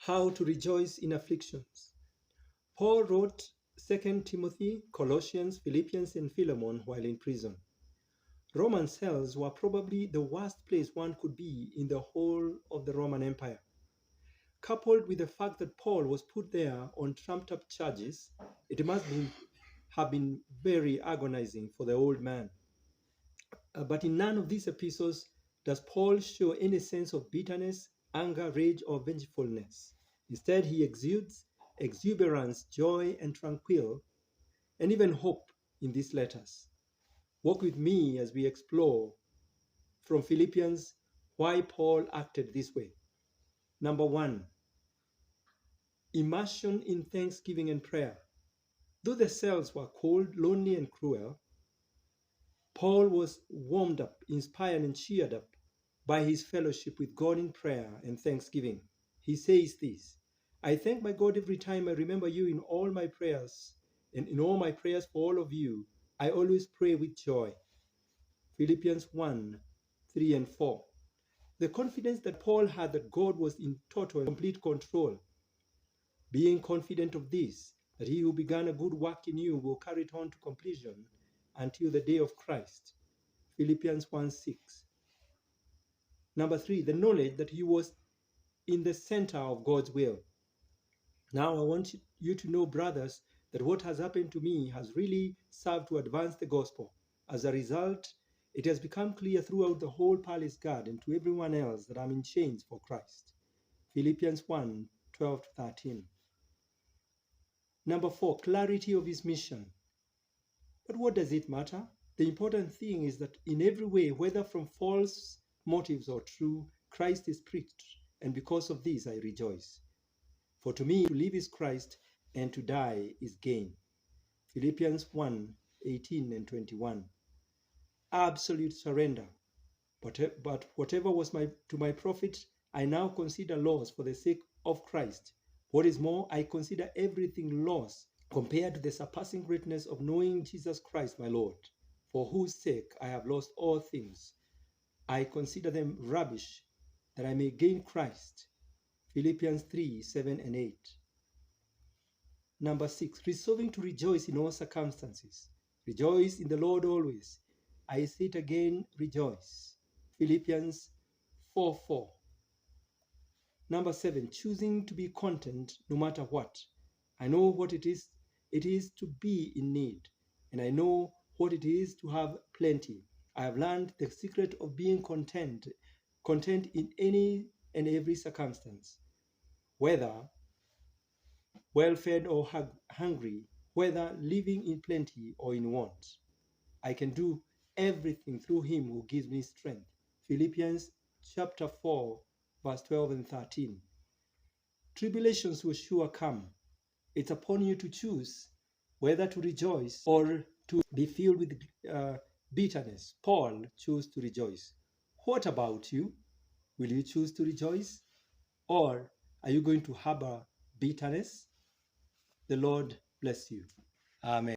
How to Rejoice in Afflictions. Paul wrote 2 Timothy, Colossians, Philippians, and Philemon while in prison. Roman cells were probably the worst place one could be in the whole of the Roman Empire. Coupled with the fact that Paul was put there on trumped-up charges, it must have been very agonizing for the old man. But in none of these epistles does Paul show any sense of bitterness, anger, rage, or vengefulness. Instead, he exudes exuberance, joy, and tranquil, and even hope in these letters. Walk with me as we explore from Philippians why Paul acted this way. Number 1, immersion in thanksgiving and prayer. Though the cells were cold, lonely, and cruel, Paul was warmed up, inspired, and cheered up by his fellowship with God in prayer and thanksgiving. He says this, I thank my God every time I remember you in all my prayers, and in all my prayers for all of you, I always pray with joy. Philippians 1, 3 and 4. The confidence that Paul had that God was in total and complete control. Being confident of this, that he who began a good work in you will carry it on to completion until the day of Christ. Philippians 1, 6. Number 3, the knowledge that he was in the center of God's will. Now I want you to know, brothers, that what has happened to me has really served to advance the gospel. As a result, it has become clear throughout the whole palace guard and to everyone else that I'm in chains for Christ. Philippians 1, 12 to 13. Number 4, clarity of his mission. But what does it matter? The important thing is that in every way, whether from false motives or true, Christ is preached, and because of this I rejoice. For to me, to live is Christ, and to die is gain. Philippians 1, 18 and 21. Absolute surrender. But whatever was to my profit, I now consider loss for the sake of Christ. What is more, I consider everything loss compared to the surpassing greatness of knowing Jesus Christ my Lord, for whose sake I have lost all things. I consider them rubbish, that I may gain Christ. Philippians 3, 7 and 8. Number 6, resolving to rejoice in all circumstances. Rejoice in the Lord always. I say it again, rejoice. Philippians 4, 4. Number 7, choosing to be content no matter what. I know what it is to be in need, and I know what it is to have plenty. I have learned the secret of being content in any and every circumstance, whether well-fed or hungry, whether living in plenty or in want. I can do everything through him who gives me strength. Philippians chapter 4, verse 12 and 13. Tribulations will sure come. It's upon you to choose whether to rejoice or to be filled with bitterness. Paul chose to rejoice. What about you? Will you choose to rejoice? Or are you going to harbor bitterness? The Lord bless you. Amen.